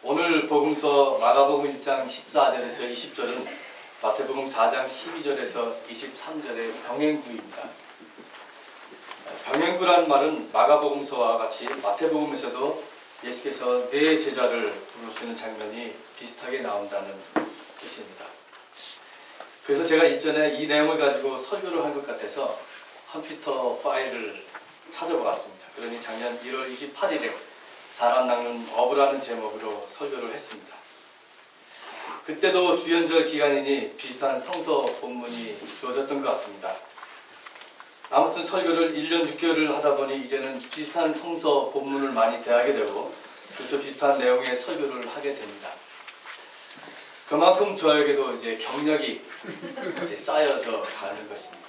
오늘 복음서 마가복음 1장 14절에서 20절은 마태복음 4장 12절에서 23절의 병행구입니다. 병행구란 말은 마가복음서와 같이 마태복음에서도 예수께서 네 제자를 부르시는 장면이 비슷하게 나온다는 뜻입니다. 그래서 제가 이전에 이 내용을 가지고 설교를 한 것 같아서 컴퓨터 파일을 찾아보았습니다. 그러니 작년 1월 28일에 사람 낚는 어부라는 제목으로 설교를 했습니다. 그때도 주연절 기간이니 비슷한 성서 본문이 주어졌던 것 같습니다. 아무튼 설교를 1년 6개월을 하다 보니 이제는 비슷한 성서 본문을 많이 대하게 되고 그래서 비슷한 내용의 설교를 하게 됩니다. 그만큼 저에게도 이제 경력이 이제 쌓여져 가는 것입니다.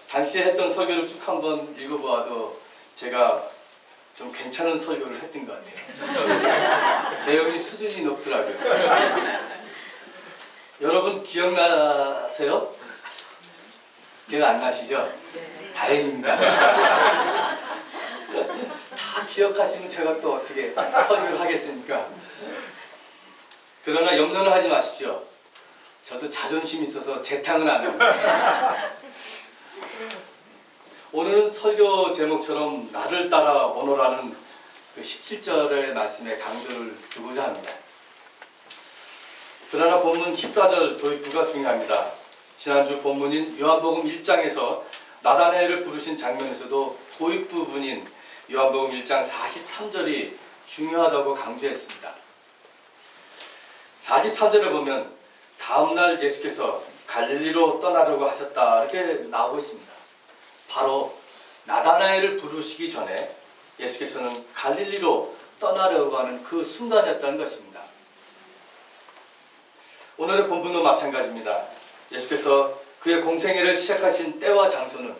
당시에 했던 설교를 쭉 한번 읽어보아도 제가 좀 괜찮은 설교를 했던 것 같아요. 내용이 수준이 높더라고요. 여러분 기억나세요? 기억 안 나시죠? 다행입니다. 다 기억하시면 제가 또 어떻게 설교를 하겠습니까? 그러나 염려는 하지 마십시오. 저도 자존심이 있어서 재탕은 안 합니다. 오늘은 설교 제목처럼 나를 따라 오너라는 그 17절의 말씀에 강조를 두고자 합니다. 그러나 본문 14절 도입부가 중요합니다. 지난주 본문인 요한복음 1장에서 나다나엘을 부르신 장면에서도 도입 부분인 요한복음 1장 43절이 중요하다고 강조했습니다. 43절을 보면 다음날 예수께서 갈릴리로 떠나려고 하셨다 이렇게 나오고 있습니다. 바로 나다나엘을 부르시기 전에 예수께서는 갈릴리로 떠나려고 하는 그 순간이었다는 것입니다. 오늘의 본문도 마찬가지입니다. 예수께서 그의 공생애를 시작하신 때와 장소는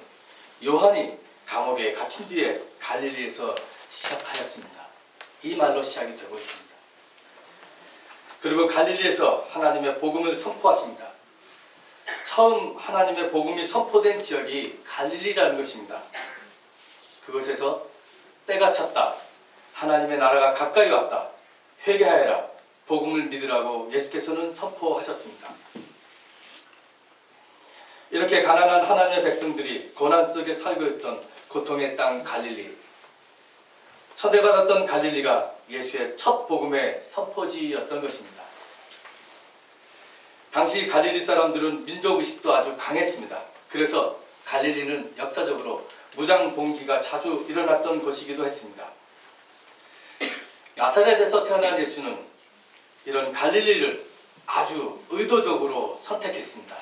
요한이 감옥에 갇힌 뒤에 갈릴리에서 시작하였습니다. 이 말로 시작이 되고 있습니다. 그리고 갈릴리에서 하나님의 복음을 선포하십니다. 처음 하나님의 복음이 선포된 지역이 갈릴리라는 것입니다. 그곳에서 때가 찼다. 하나님의 나라가 가까이 왔다. 회개하여라. 복음을 믿으라고 예수께서는 선포하셨습니다. 이렇게 가난한 하나님의 백성들이 고난 속에 살고 있던 고통의 땅 갈릴리. 초대받았던 갈릴리가 예수의 첫 복음의 선포지였던 것입니다. 당시 갈릴리 사람들은 민족의식도 아주 강했습니다. 그래서 갈릴리는 역사적으로 무장봉기가 자주 일어났던 곳이기도 했습니다. 나사렛에서 태어난 예수는 이런 갈릴리를 아주 의도적으로 선택했습니다.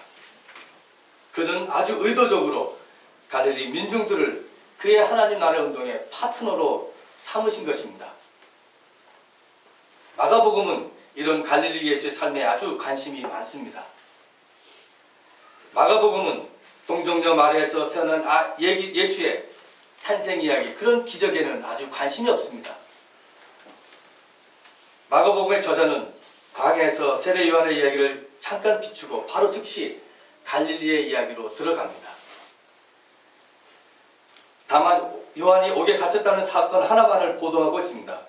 그는 아주 의도적으로 갈릴리 민중들을 그의 하나님 나라 운동의 파트너로 삼으신 것입니다. 마가복음은 이런 갈릴리 예수의 삶에 아주 관심이 많습니다. 마가복음은 동정녀 마리아에서 태어난 예수의 탄생 이야기, 그런 기적에는 아주 관심이 없습니다. 마가복음의 저자는 광야에서 세례 요한의 이야기를 잠깐 비추고 바로 즉시 갈릴리의 이야기로 들어갑니다. 다만 요한이 옥에 갇혔다는 사건 하나만을 보도하고 있습니다.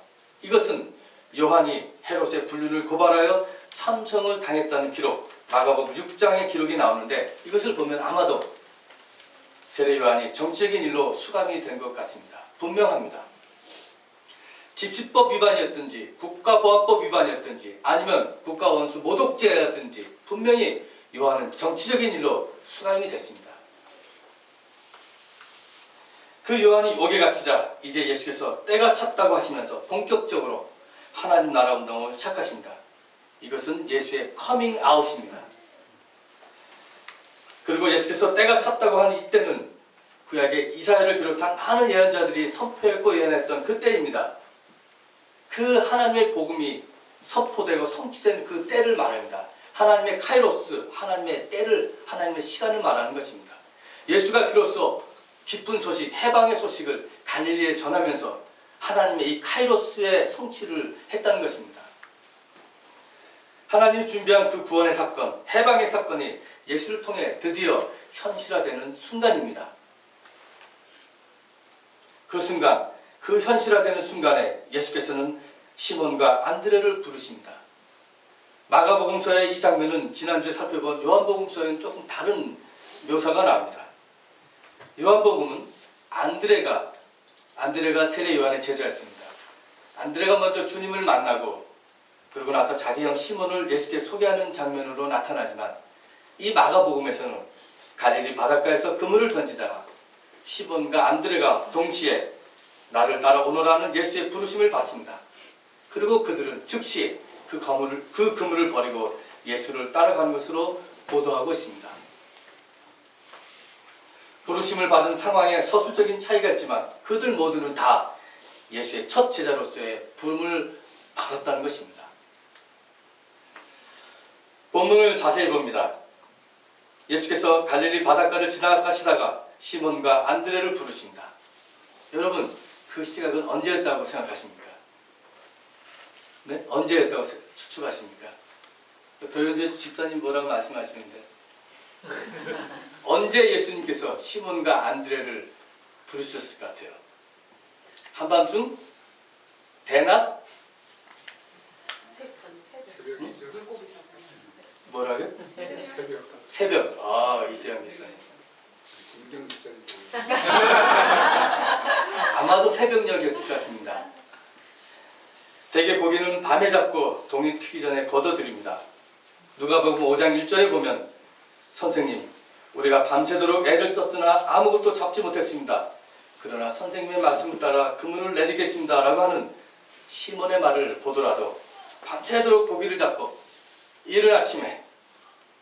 이것은 요한이 헤롯의 불륜을 고발하여 참성을 당했다는 기록, 마가복음 6장의 기록이 나오는데 이것을 보면 아마도 세례 요한이 정치적인 일로 수감이 된 것 같습니다. 분명합니다. 집시법 위반이었든지 국가보안법 위반이었든지 아니면 국가원수 모독죄였든지 분명히 요한은 정치적인 일로 수감이 됐습니다. 그 요한이 옥에 갇히자 이제 예수께서 때가 찼다고 하시면서 본격적으로 하나님 나라 운동을 시작하십니다. 이것은 예수의 커밍 아웃입니다. 그리고 예수께서 때가 찼다고 하는 이때는 구약의 이사야를 비롯한 많은 예언자들이 선포했고 예언했던 그때입니다. 그 하나님의 복음이 선포되고 성취된 그 때를 말합니다. 하나님의 카이로스, 하나님의 때를, 하나님의 시간을 말하는 것입니다. 예수가 비로소 기쁜 소식, 해방의 소식을 갈릴리에 전하면서 하나님의 이 카이로스의 성취를 했다는 것입니다. 하나님이 준비한 그 구원의 사건, 해방의 사건이 예수를 통해 드디어 현실화되는 순간입니다. 그 순간 그 현실화되는 순간에 예수께서는 시몬과 안드레를 부르십니다. 마가복음서의 이 장면은 지난주에 살펴본 요한복음서에는 조금 다른 묘사가 나옵니다. 요한복음은 안드레가 세례 요한의 제자였습니다. 안드레가 먼저 주님을 만나고 그러고 나서 자기 형 시몬을 예수께 소개하는 장면으로 나타나지만 이 마가복음에서는 갈릴리 바닷가에서 그물을 던지다가 시몬과 안드레가 동시에 나를 따라오너라는 예수의 부르심을 받습니다. 그리고 그들은 즉시 그 그물을 버리고 예수를 따라가는 것으로 보도하고 있습니다. 부르심을 받은 상황에 서술적인 차이가 있지만 그들 모두는 다 예수의 첫 제자로서의 부름을 받았다는 것입니다. 본문을 자세히 봅니다. 예수께서 갈릴리 바닷가를 지나가시다가 시몬과 안드레를 부르십니다. 여러분, 그 시각은 언제였다고 생각하십니까? 네? 언제였다고 추측하십니까? 도현재 집사님 뭐라고 말씀하시는데 언제 예수님께서 시몬과 안드레를 부르셨을 것 같아요? 한밤중? 대낮? 뭐라고요? 새벽. 아, 이수영 집사님. 아마도 새벽녘이었을 것 같습니다. 대개 고기는 밤에 잡고 동이 트기 전에 걷어들입니다. 누가복음 5장 1절에 보면 선생님, 우리가 밤새도록 애를 썼으나 아무것도 잡지 못했습니다. 그러나 선생님의 말씀을 따라 그물을 내리겠습니다. 라고 하는 시몬의 말을 보더라도 밤새도록 고기를 잡고 이른 아침에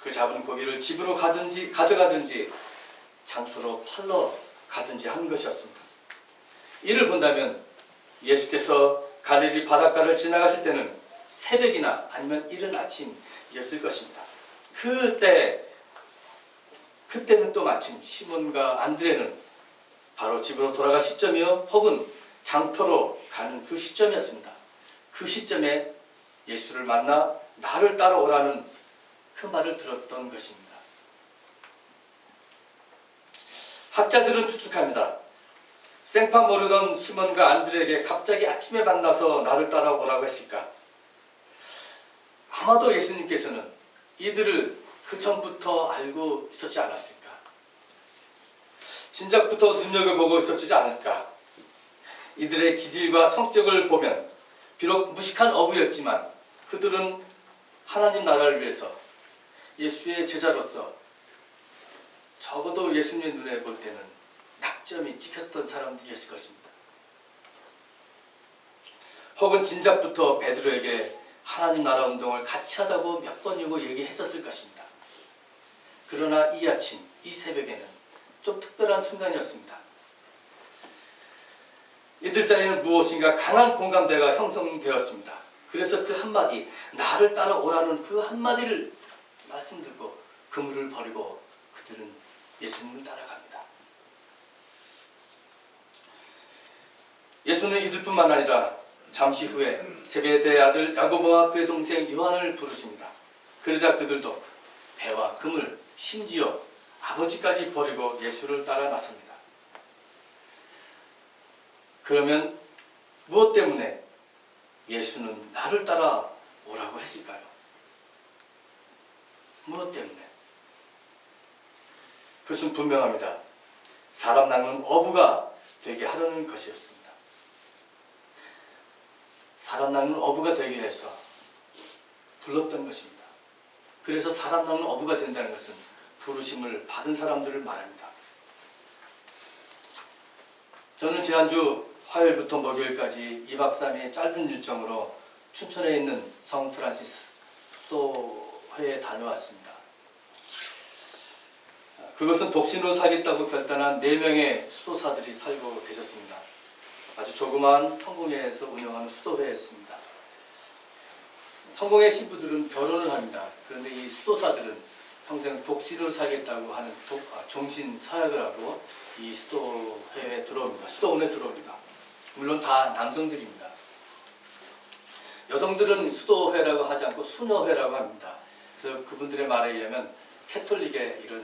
그 잡은 고기를 집으로 가져가든지 장소로 팔러 가든지 하는 것이었습니다. 이를 본다면 예수께서 갈릴리 바닷가를 지나가실 때는 새벽이나 아니면 이른 아침이었을 것입니다. 그때는 또 마침 시몬과 안드레는 바로 집으로 돌아갈 시점이요 혹은 장터로 가는 그 시점이었습니다. 그 시점에 예수를 만나 나를 따라오라는 그 말을 들었던 것입니다. 학자들은 추측합니다. 생판 모르던 시몬과 안드레에게 갑자기 아침에 만나서 나를 따라오라고 했을까? 아마도 예수님께서는 이들을 그 전부터 알고 있었지 않았을까? 진작부터 눈여겨보고 있었지 않을까? 이들의 기질과 성격을 보면 비록 무식한 어부였지만 그들은 하나님 나라를 위해서 예수의 제자로서 적어도 예수님의 눈에 볼 때는 낙점이 찍혔던 사람들이었을 것입니다. 혹은 진작부터 베드로에게 하나님 나라 운동을 같이 하자고 몇 번이고 얘기했었을 것입니다. 그러나 이 아침, 이 새벽에는 좀 특별한 순간이었습니다. 이들 사이에는 무엇인가 강한 공감대가 형성되었습니다. 그래서 그 한마디, 나를 따라오라는 그 한마디를 말씀 듣고 그물을 버리고 그들은 예수님을 따라갑니다. 예수는 이들뿐만 아니라 잠시 후에 세베대의 아들 야고보와 그의 동생 요한을 부르십니다. 그러자 그들도 배와 그물, 심지어 아버지까지 버리고 예수를 따라 나섭니다. 그러면 무엇 때문에 예수는 나를 따라 오라고 했을까요? 무엇 때문에? 그것은 분명합니다. 사람 낚는 어부가 되게 하려는 것이었습니다. 사람 낚는 어부가 되기 위해서 불렀던 것입니다. 그래서 사람 낚는 어부가 된다는 것은 부르심을 받은 사람들을 말합니다. 저는 지난주 화요일부터 목요일까지 2박 3일의 짧은 일정으로 춘천에 있는 성 프란시스 수도회에 다녀왔습니다. 그것은 독신으로 살겠다고 결단한 4명의 수도사들이 살고 계셨습니다. 아주 조그마한 성공회에서 운영하는 수도회였습니다. 성공회 신부들은 결혼을 합니다. 그런데 이 수도사들은 평생 독신으로 살겠다고 하는 종신 사역을 하고 이 수도회에 들어옵니다. 수도원에 들어옵니다. 물론 다 남성들입니다. 여성들은 수도회라고 하지 않고 수녀회라고 합니다. 그래서 그분들의 말에 의하면 캐톨릭에 이런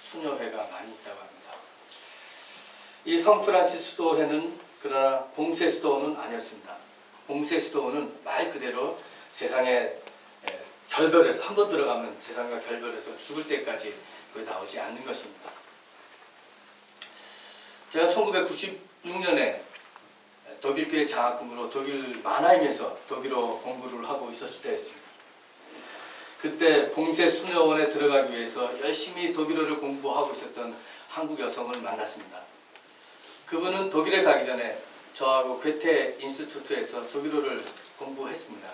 수녀회가 많이 있다고 합니다. 이 성 프란시스 수도회는 그러나 봉쇄 수도원은 아니었습니다. 봉쇄 수도원은 말 그대로 세상에 결별해서 한 번 들어가면 세상과 결별해서 죽을 때까지 거의 나오지 않는 것입니다. 제가 1996년에 독일교회 장학금으로 독일 마나임에서 독일어 공부를 하고 있었을 때였습니다. 그때 봉쇄 수녀원에 들어가기 위해서 열심히 독일어를 공부하고 있었던 한국 여성을 만났습니다. 그분은 독일에 가기 전에 저하고 괴테 인스티튜트에서 독일어를 공부했습니다.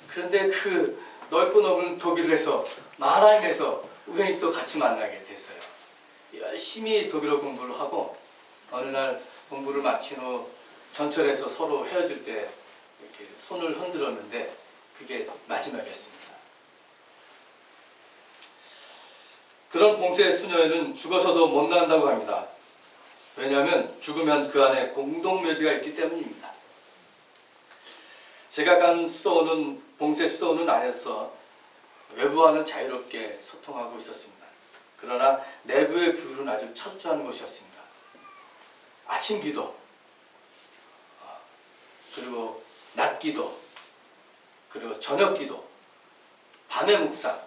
그런데 그 넓고 넓은 독일에서 마나임에서 우연히 또 같이 만나게 됐어요. 열심히 독일어 공부를 하고 어느 날 공부를 마친 후 전철에서 서로 헤어질 때 이렇게 손을 흔들었는데 그게 마지막이었습니다. 그런 봉쇄 수녀에는 죽어서도 못 나온다고 합니다. 왜냐하면 죽으면 그 안에 공동묘지가 있기 때문입니다. 제가 간 수도원은 봉쇄 수도원은 아니어서 외부와는 자유롭게 소통하고 있었습니다. 그러나 내부의 규율은 아주 철저한 곳이었습니다. 아침 기도, 그리고 낮 기도, 그리고 저녁 기도, 밤의 묵상,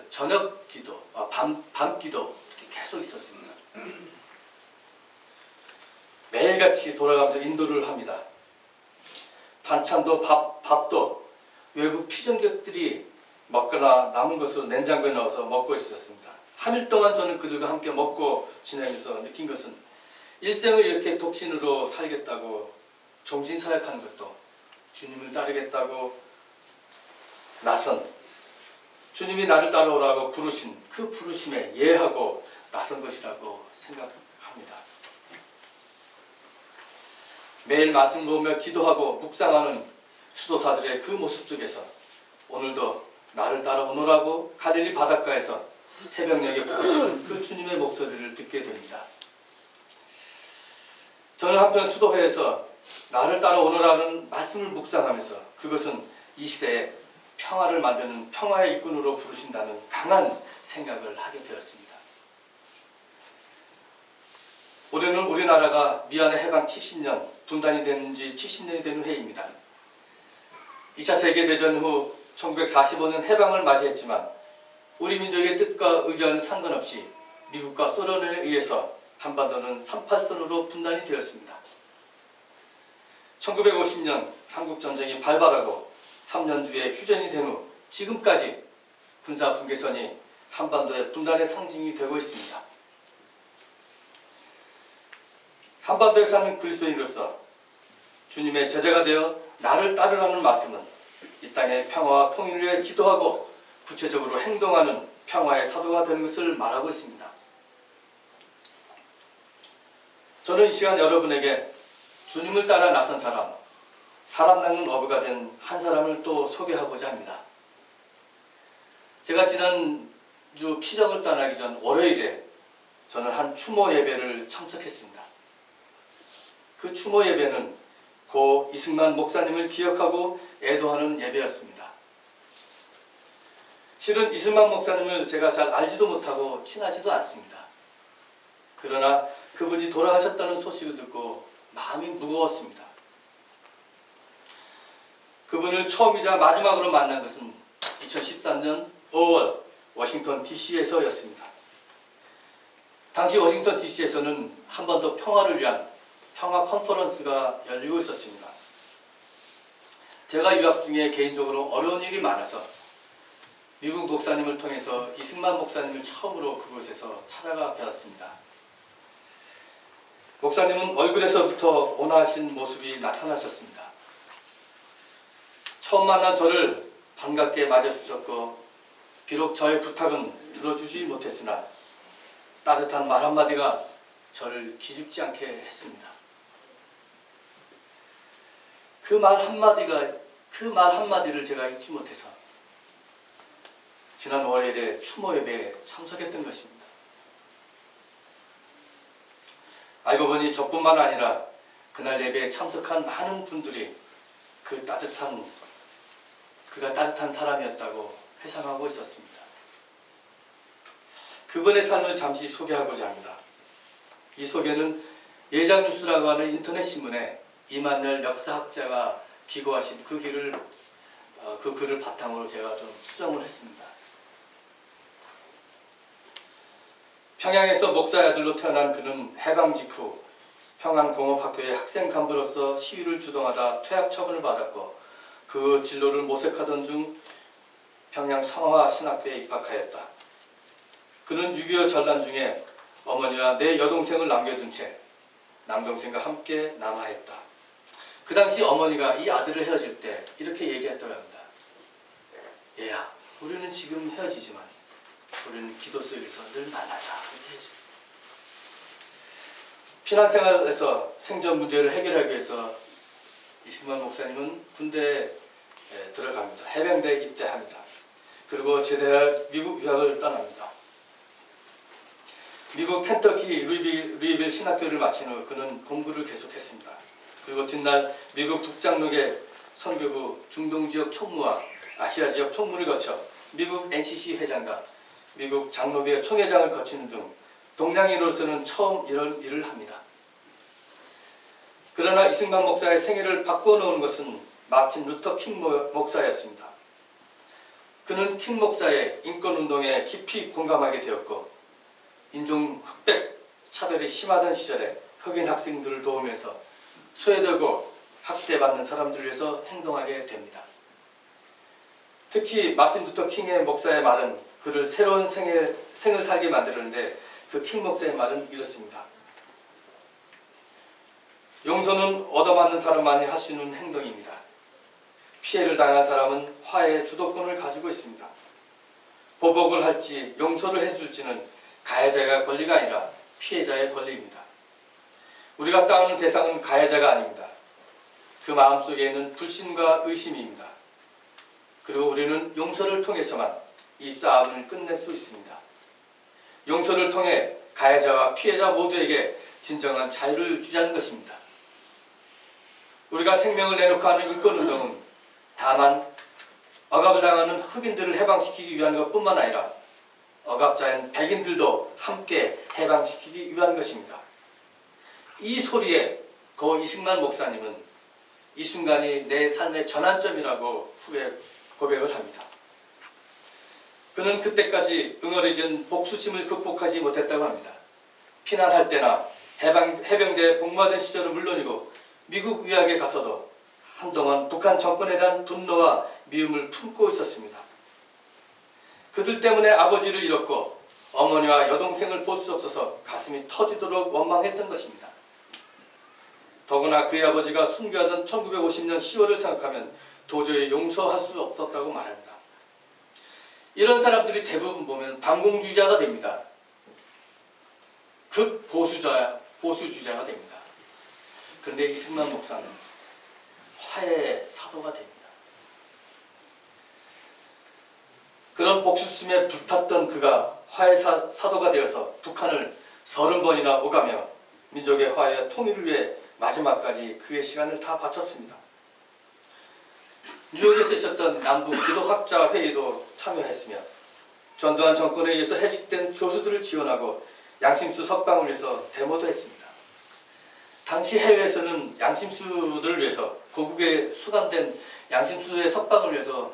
저녁 기도, 밤 기도 이렇게 계속 있었습니다. 매일같이 돌아가면서 인도를 합니다. 반찬도 밥도 외국 피정객들이 먹거나 남은 것으로 냉장고에 넣어서 먹고 있었습니다. 3일 동안 저는 그들과 함께 먹고 지내면서 느낀 것은 일생을 이렇게 독신으로 살겠다고 종신사역하는 것도 주님을 따르겠다고 나선 주님이 나를 따라오라고 부르신 그 부르심에 예하고 나선 것이라고 생각합니다. 매일 말씀 보며 기도하고 묵상하는 수도사들의 그 모습 속에서 오늘도 나를 따라오너라고 갈릴리 바닷가에서 새벽녘에 부르시는 그 주님의 목소리를 듣게 됩니다. 저는 한편 수도회에서 나를 따라오너라는 말씀을 묵상하면서 그것은 이 시대에 평화를 만드는 평화의 일꾼으로 부르신다는 강한 생각을 하게 되었습니다. 올해는 우리나라가 미얀마 해방 70년, 분단이 된 지 70년이 되는 해입니다. 2차 세계대전 후 1945년 해방을 맞이했지만 우리 민족의 뜻과 의지와는 상관없이 미국과 소련에 의해서 한반도는 38선으로 분단이 되었습니다. 1950년 한국전쟁이 발발하고 3년 뒤에 휴전이 된 후 지금까지 군사 분계선이 한반도의 분단의 상징이 되고 있습니다. 한반도에 사는 그리스도인으로서 주님의 제자가 되어 나를 따르라는 말씀은 이 땅의 평화와 통일을 위해 기도하고 구체적으로 행동하는 평화의 사도가 되는 것을 말하고 있습니다. 저는 이 시간 여러분에게 주님을 따라 나선 사람 낚는 어부가 된 한 사람을 또 소개하고자 합니다. 제가 지난주 피정을 떠나기 전 월요일에 저는 한 추모 예배를 참석했습니다. 그 추모 예배는 고 이승만 목사님을 기억하고 애도하는 예배였습니다. 실은 이승만 목사님을 제가 잘 알지도 못하고 친하지도 않습니다. 그러나 그분이 돌아가셨다는 소식을 듣고 마음이 무거웠습니다. 그분을 처음이자 마지막으로 만난 것은 2013년 5월 워싱턴 DC에서였습니다. 당시 워싱턴 DC에서는 한반도 평화를 위한 평화 컨퍼런스가 열리고 있었습니다. 제가 유학 중에 개인적으로 어려운 일이 많아서 미국 목사님을 통해서 이승만 목사님을 처음으로 그곳에서 찾아가 뵈었습니다. 목사님은 얼굴에서부터 온화하신 모습이 나타나셨습니다. 처음 만난 저를 반갑게 맞아주셨고 비록 저의 부탁은 들어주지 못했으나 따뜻한 말 한마디가 저를 기죽지 않게 했습니다. 그 말 한마디를 제가 잊지 못해서 지난 월요일에 추모 예배에 참석했던 것입니다. 알고 보니 저뿐만 아니라 그날 예배에 참석한 많은 분들이 그가 따뜻한 사람이었다고 회상하고 있었습니다. 그분의 삶을 잠시 소개하고자 합니다. 이 소개는 예장뉴스라고 하는 인터넷 신문에 이만열 역사학자가 기고하신 그 글을 바탕으로 제가 좀 수정을 했습니다. 평양에서 목사의 아들로 태어난 그는 해방 직후 평안공업학교의 학생 간부로서 시위를 주동하다 퇴학 처분을 받았고 그 진로를 모색하던 중 평양 성화신학교에 입학하였다. 그는 6.25 전란 중에 어머니와 내 여동생을 남겨둔 채 남동생과 함께 남하했다. 그 당시 어머니가 이 아들을 헤어질 때 이렇게 얘기했다고 합니다. 얘야, 우리는 지금 헤어지지만 우리는 기도 속에서 늘 만나자. 이렇게 해줘. 피난생활에서 생존 문제를 해결하기 위해서 이승만 목사님은 군대에 들어갑니다. 해병대에 입대합니다. 그리고 제대할 미국 유학을 떠납니다. 미국 켄터키 루이빌 신학교를 마친 후 그는 공부를 계속했습니다. 그리고 뒷날 미국 북장로계 선교부 중동지역 총무와 아시아지역 총무를 거쳐 미국 NCC 회장과 미국 장로계 총회장을 거치는 등 동양인으로서는 처음 이런 일을 합니다. 그러나 이승만 목사의 생애를 바꿔놓은 것은 마틴 루터 킹 목사였습니다. 그는 킹 목사의 인권운동에 깊이 공감하게 되었고 인종 흑백 차별이 심하던 시절에 흑인 학생들을 도우면서 소외되고 학대받는 사람들을 위해서 행동하게 됩니다. 특히 마틴 루터 킹의 목사의 말은 그를 새로운 생을 살게 만들었는데 그 킹 목사의 말은 이렇습니다. 용서는 얻어맞는 사람만이 할 수 있는 행동입니다. 피해를 당한 사람은 화해의 주도권을 가지고 있습니다. 보복을 할지 용서를 해줄지는 가해자의 권리가 아니라 피해자의 권리입니다. 우리가 싸우는 대상은 가해자가 아닙니다. 그 마음속에 있는 불신과 의심입니다. 그리고 우리는 용서를 통해서만 이 싸움을 끝낼 수 있습니다. 용서를 통해 가해자와 피해자 모두에게 진정한 자유를 주자는 것입니다. 우리가 생명을 내놓고 하는 인권운동은 다만 억압을 당하는 흑인들을 해방시키기 위한 것뿐만 아니라 억압자인 백인들도 함께 해방시키기 위한 것입니다. 이 소리에 고 이승만 목사님은 이 순간이 내 삶의 전환점이라고 후에 고백을 합니다. 그는 그때까지 응어리진 복수심을 극복하지 못했다고 합니다. 피난할 때나 해병대에 복무하던 시절은 물론이고 미국 유학에 가서도 한동안 북한 정권에 대한 분노와 미움을 품고 있었습니다. 그들 때문에 아버지를 잃었고 어머니와 여동생을 볼 수 없어서 가슴이 터지도록 원망했던 것입니다. 더구나 그의 아버지가 순교하던 1950년 10월을 생각하면 도저히 용서할 수 없었다고 말합니다. 이런 사람들이 대부분 보면 반공주의자가 됩니다. 보수주의자가 됩니다. 그런데 이승만 목사는 화해의 사도가 됩니다. 그런 복수심에 불탔던 그가 화해 사도가 되어서 북한을 30번이나 오가며 민족의 화해와 통일을 위해 마지막까지 그의 시간을 다 바쳤습니다. 뉴욕에서 있었던 남북 기독학자 회의도 참여했으며 전두환 정권에 의해서 해직된 교수들을 지원하고 양심수 석방을 위해서 데모도 했습니다. 당시 해외에서는 양심수들을 위해서 고국에 수감된 양심수의 석방을 위해서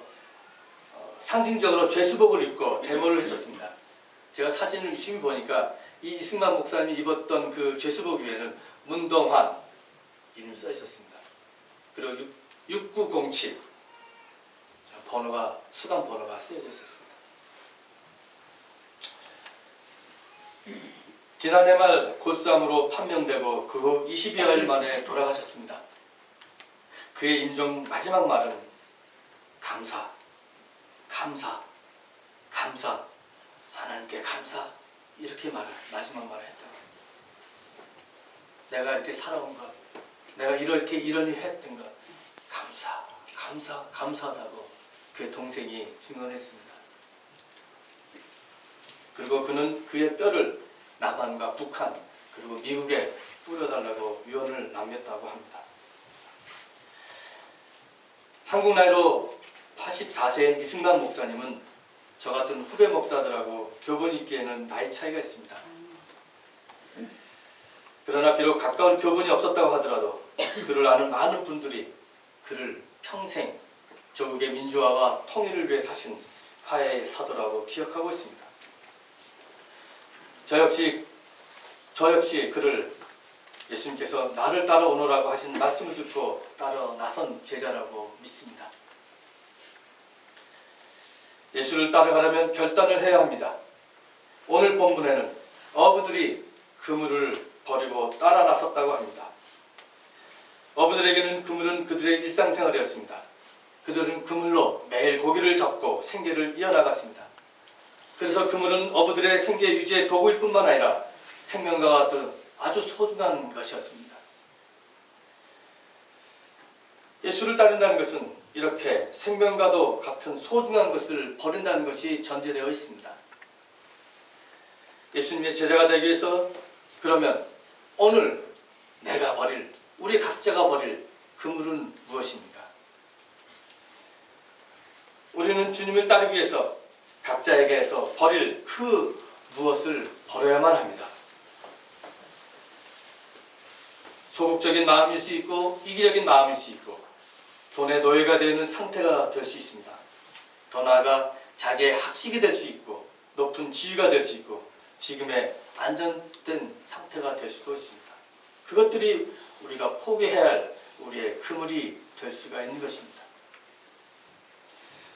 상징적으로 죄수복을 입고 데모를 했었습니다. 제가 사진을 유심히 보니까 이 이승만 목사님이 입었던 그 죄수복 위에는 문동환 이름이 써 있었습니다. 그리고 6907 수감 번호가 쓰여져 있었습니다. 지난해 말 골수암으로 판명되고 그 후 22일 만에 돌아가셨습니다. 그의 임종 마지막 말은 감사, 하나님께 감사 이렇게 마지막 말을 했다고. 내가 이렇게 살아온 것, 내가 이런 일을 했던 것 감사하다고 그의 동생이 증언했습니다. 그리고 그는 그의 뼈를 남한과 북한 그리고 미국에 뿌려달라고 유언을 남겼다고 합니다. 한국 나이로 84세인 이승만 목사님은 저 같은 후배 목사들하고 교본 있기에는 나이 차이가 있습니다. 그러나 비록 가까운 교분이 없었다고 하더라도 그를 아는 많은 분들이 그를 평생 조국의 민주화와 통일을 위해 사신 화해의 사도라고 기억하고 있습니다. 저 역시 그를 예수님께서 나를 따라오너라고 하신 말씀을 듣고 따라 나선 제자라고 믿습니다. 예수를 따라가려면 결단을 해야 합니다. 오늘 본문에는 어부들이 그물을 버리고 따라 나섰다고 합니다. 어부들에게는 그물은 그들의 일상생활이었습니다. 그들은 그물로 매일 고기를 잡고 생계를 이어나갔습니다. 그래서 그물은 어부들의 생계 유지의 도구일 뿐만 아니라 생명과 같은 아주 소중한 것이었습니다. 예수를 따른다는 것은 이렇게 생명과도 같은 소중한 것을 버린다는 것이 전제되어 있습니다. 예수님의 제자가 되기 위해서 그러면 오늘 내가 버릴, 우리 각자가 버릴 그물은 무엇입니까? 우리는 주님을 따르기 위해서 각자에게서 버릴 그 무엇을 버려야만 합니다. 소극적인 마음일 수 있고 이기적인 마음일 수 있고 돈의 노예가 되는 상태가 될 수 있습니다. 더 나아가 자기의 학식이 될 수 있고 높은 지위가 될 수 있고 지금의 안정된 상태가 될 수도 있습니다. 그것들이 우리가 포기해야 할 우리의 그물이 될 수가 있는 것입니다.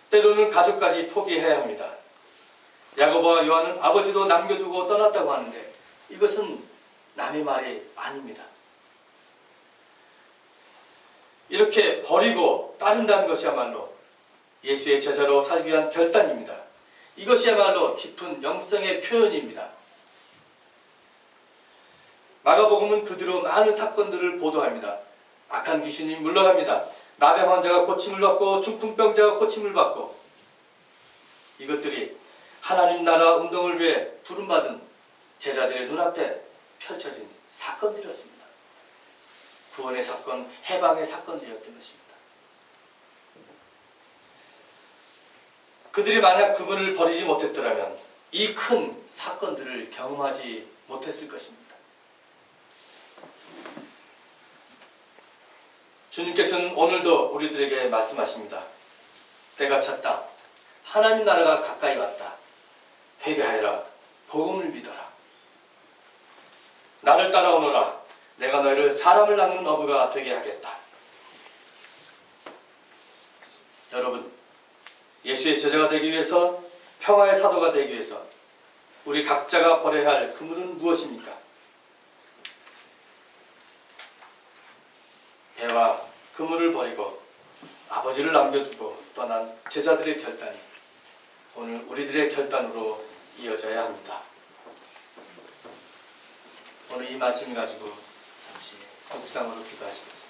때로는 가족까지 포기해야 합니다. 야고보와 요한은 아버지도 남겨두고 떠났다고 하는데 이것은 남의 말이 아닙니다. 이렇게 버리고 따른다는 것이야말로 예수의 제자로 살기 위한 결단입니다. 이것이야말로 깊은 영성의 표현입니다. 마가복음은 그 뒤로 많은 사건들을 보도합니다. 악한 귀신이 물러갑니다. 나병 환자가 고침을 받고 중풍병자가 고침을 받고 이것들이 하나님 나라 운동을 위해 부름받은 제자들의 눈앞에 펼쳐진 사건들이었습니다. 구원의 사건, 해방의 사건들이었던 것입니다. 그들이 만약 그분을 버리지 못했더라면 이 큰 사건들을 경험하지 못했을 것입니다. 주님께서는 오늘도 우리들에게 말씀하십니다. 때가 찼다. 하나님 나라가 가까이 왔다. 회개하여라. 복음을 믿어라. 나를 따라오너라. 내가 너희를 사람을 낚는 어부가 되게 하겠다. 여러분, 예수의 제자가 되기 위해서, 평화의 사도가 되기 위해서 우리 각자가 버려야 할 그물은 무엇입니까? 배와 그물을 버리고 아버지를 남겨두고 떠난 제자들의 결단이 오늘 우리들의 결단으로 이어져야 합니다. 오늘 이 말씀을 가지고 잠시 묵상으로 기도하시겠습니다.